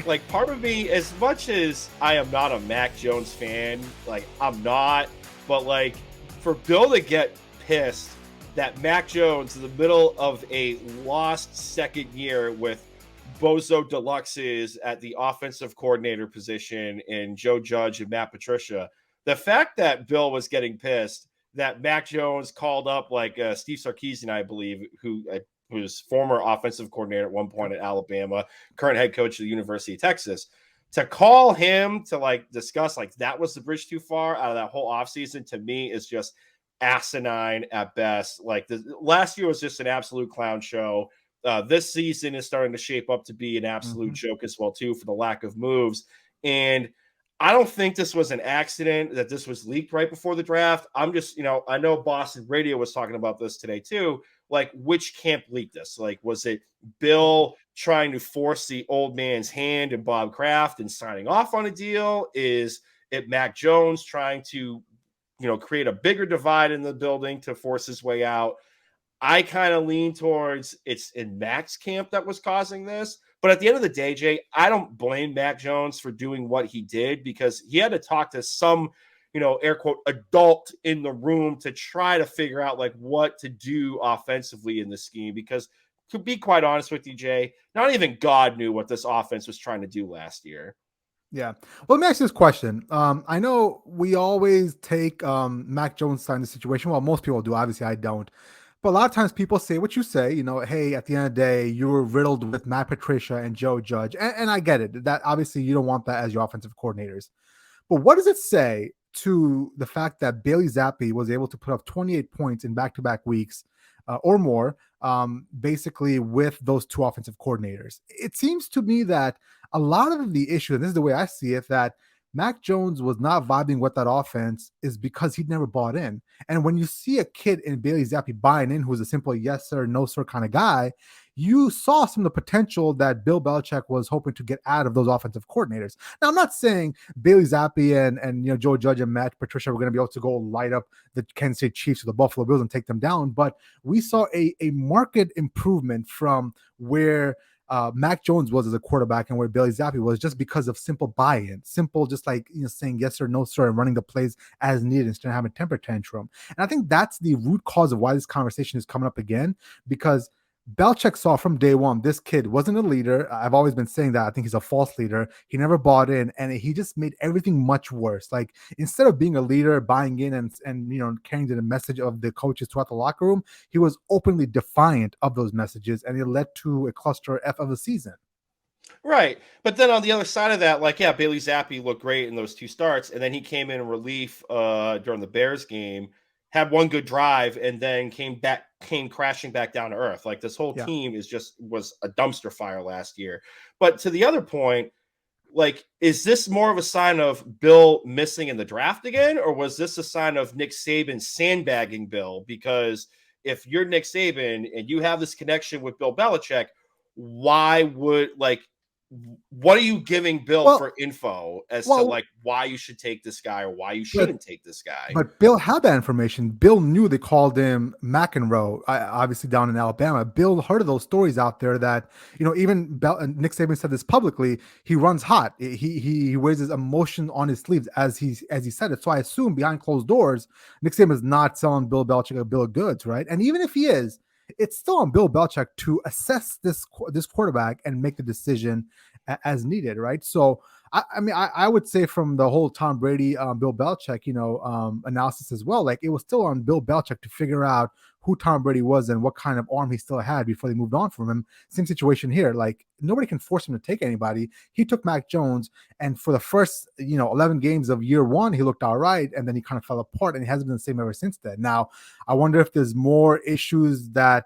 like part of me, as much as I am not a Mac Jones fan, like I'm not, but like for Bill to get pissed that Mac Jones in the middle of a lost second year with Bozo Deluxes at the offensive coordinator position and Joe Judge and Matt Patricia, the fact that Bill was getting pissed that Mac Jones called up like Steve Sarkisian, I believe, who was former offensive coordinator at one point at Alabama, current head coach of the University of Texas, to call him to like discuss like that was the bridge too far out of that whole offseason, to me is just asinine at best. Like last year was just an absolute clown show. This season is starting to shape up to be an absolute joke as well too, for the lack of moves. And I don't think this was an accident that this was leaked right before the draft. I'm just, I know Boston Radio was talking about this today too. Like, which camp leaked this? Like, was it Bill trying to force the old man's hand and Bob Kraft and signing off on a deal? Is it Mac Jones trying to, create a bigger divide in the building to force his way out? I kind of lean towards it's in Mac's camp that was causing this. But at the end of the day, Jay, I don't blame Mac Jones for doing what he did, because he had to talk to some, air quote, adult in the room to try to figure out like what to do offensively in the scheme. Because to be quite honest with you, Jay, not even God knew what this offense was trying to do last year. Yeah. Well, let me ask you this question. I know we always take Mac Jones side in the situation. Well, most people do. Obviously, I don't. But a lot of times people say what you say, hey, at the end of the day, you were riddled with Matt Patricia and Joe Judge. And I get it. That obviously you don't want that as your offensive coordinators. But what does it say to the fact that Bailey Zappi was able to put up 28 points in back-to-back weeks or more, basically with those two offensive coordinators? It seems to me that a lot of the issue, and this is the way I see it, that Mac Jones was not vibing with that offense is because he'd never bought in. And when you see a kid in Bailey Zappi buying in, who's a simple yes sir, no sir kind of guy, you saw some of the potential that Bill Belichick was hoping to get out of those offensive coordinators. Now, I'm not saying Bailey Zappi and Joe Judge and Matt Patricia were going to be able to go light up the Kansas City Chiefs or the Buffalo Bills and take them down, but we saw a marked improvement from where Mac Jones was as a quarterback and where Bailey Zappi was, just because of simple buy-in, simple, just like saying yes or no sir and running the plays as needed instead of having a temper tantrum. And I think that's the root cause of why this conversation is coming up again, because Belichick saw from day one this kid wasn't a leader. I've always been saying that. I think he's a false leader. He never bought in, and he just made everything much worse. Like, instead of being a leader, buying in and carrying the message of the coaches throughout the locker room, he was openly defiant of those messages, and it led to a cluster F of a season. Right. But then on the other side of that, like, yeah, Bailey Zappi looked great in those two starts, and then he came in relief during the Bears game, had one good drive, and then came crashing back down to earth. Like, this whole team was a dumpster fire last year. But to the other point, like, is this more of a sign of Bill missing in the draft again, or was this a sign of Nick Saban sandbagging Bill? Because if you're Nick Saban and you have this connection with Bill Belichick, why would, like, what are you giving Bill for info as to like why you should take this guy or why you shouldn't take this guy? But Bill had that information. Bill knew they called him McEnroe, obviously down in Alabama. Bill heard of those stories out there that, even Nick Saban said this publicly. He runs hot. He wears his emotion on his sleeves as he said it. So I assume behind closed doors, Nick Saban is not selling Bill Belichick a bill of goods, right? And even if he is, it's still on Bill Belichick to assess this quarterback and make the decision as needed, right? So, I would say from the whole Tom Brady, Bill Belichick, analysis as well, like, it was still on Bill Belichick to figure out who Tom Brady was and what kind of arm he still had before they moved on from him. Same situation here. Like, nobody can force him to take anybody. He took Mac Jones, and for the first, 11 games of year one, he looked all right, and then he kind of fell apart, and he hasn't been the same ever since then. Now, I wonder if there's more issues that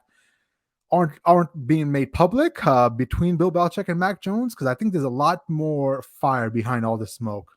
aren't being made public between Bill Belichick and Mac Jones, because I think there's a lot more fire behind all the smoke.